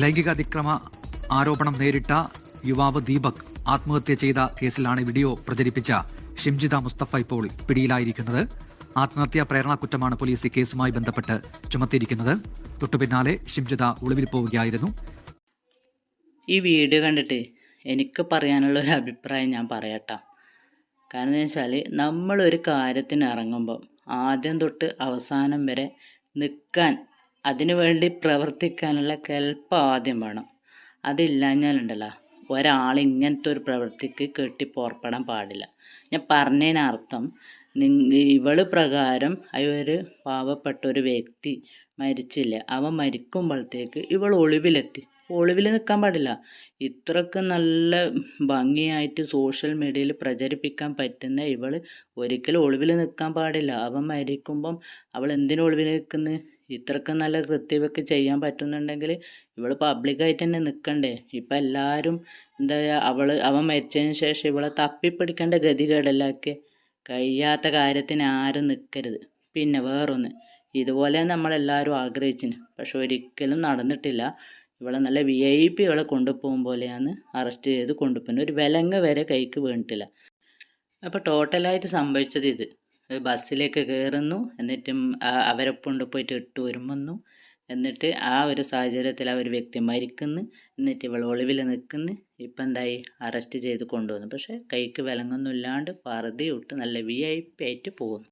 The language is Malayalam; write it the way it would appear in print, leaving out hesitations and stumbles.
ലൈംഗിക അതിക്രമ ആരോപണം നേരിട്ട യുവാവ് ദീപക് ആത്മഹത്യ ചെയ്ത കേസിലാണ് വീഡിയോ പ്രചരിപ്പിച്ച ഷിംജിത മുസ്തഫ ഇപ്പോൾ പിടിയിലായിരിക്കുന്നത്. ആത്മഹത്യാ പ്രേരണക്കുറ്റമാണ് പോലീസ് ഈ കേസുമായി ബന്ധപ്പെട്ട് ചുമത്തിയിരിക്കുന്നത്. തൊട്ടുപിന്നാലെ ഷിംജിത ഒളിവിൽ പോവുകയായിരുന്നു. ഈ വീഡിയോ കണ്ടിട്ട് എനിക്ക് പറയാനുള്ള ഒരു അഭിപ്രായം ഞാൻ പറയട്ടാം. കാരണം എന്ന് വെച്ചാൽ നമ്മളൊരു കാര്യത്തിന് ഇറങ്ങുമ്പോൾ ആദ്യം തൊട്ട് അവസാനം വരെ നിൽക്കാൻ, അതിനുവേണ്ടി പ്രവർത്തിക്കാനുള്ള കെൽപ്പ് ആദ്യം വേണം. അതില്ലാഞ്ഞാലുണ്ടല്ലോ ഒരാൾ ഇങ്ങനത്തെ ഒരു പ്രവൃത്തിക്ക് കെട്ടി പുറപ്പെടാൻ പാടില്ല. ഞാൻ പറഞ്ഞതിനർത്ഥം ഇവള് പ്രകാരം ഒരു പാവപ്പെട്ട ഒരു വ്യക്തി മരിച്ചില്ല, അവൻ മരിക്കുമ്പോഴത്തേക്ക് ഇവൾ ഒളിവിൽ നിൽക്കാൻ പാടില്ല. ഇത്രക്ക് നല്ല ഭംഗിയായിട്ട് സോഷ്യൽ മീഡിയയിൽ പ്രചരിപ്പിക്കാൻ പറ്റുന്ന ഇവൾ ഒരിക്കലും ഒളിവിൽ നിൽക്കാൻ പാടില്ല. അവൻ മരിക്കുമ്പം അവൾ എന്തിനു ഒളിവിൽ നിൽക്കുന്നത്? ഇത്രക്ക് നല്ല കൃത്യമൊക്കെ ചെയ്യാൻ പറ്റുന്നുണ്ടെങ്കിൽ ഇവൾ പബ്ലിക്കായിട്ട് തന്നെ നിൽക്കണ്ടേ? ഇപ്പം എല്ലാവരും എന്താ, അവൻ മരിച്ചതിന് ശേഷം ഇവളെ തപ്പിപ്പിടിക്കേണ്ട ഗതികേടല്ലാക്കെ. കഴിയാത്ത കാര്യത്തിന് ആരും നിൽക്കരുത്. പിന്നെ വേറൊന്ന്, ഇതുപോലെ നമ്മളെല്ലാവരും ആഗ്രഹിച്ചിന്, പക്ഷെ ഒരിക്കലും നടന്നിട്ടില്ല. ഇവളെ നല്ല VIP കൊണ്ടുപോകും പോലെയാണ് അറസ്റ്റ് ചെയ്ത് കൊണ്ടുപോകുന്നത്. ഒരു വിലങ്ങ് വരെ കൈക്ക് വീണിട്ടില്ല. അപ്പോൾ ടോട്ടലായിട്ട് സംഭവിച്ചത് ഇത്: ബസ്സിലേക്ക് കയറുന്നു, എന്നിട്ടും അവരൊപ്പം കൊണ്ടുപോയിട്ട് ഇട്ട് വരുമെന്നു, എന്നിട്ട് ആ ഒരു സാഹചര്യത്തിൽ ആ ഒരു വ്യക്തി മരിക്കുന്നു, എന്നിട്ട് ഇവൾ ഒളിവിൽ നിൽക്കുന്നു. ഇപ്പം എന്തായി? അറസ്റ്റ് ചെയ്ത് കൊണ്ടുവന്നു. പക്ഷേ കൈക്ക് വിലങ്ങൊന്നും ഇല്ലാണ്ട് പറുതി വിട്ട് നല്ല VIP ആയിട്ട് പോകുന്നു.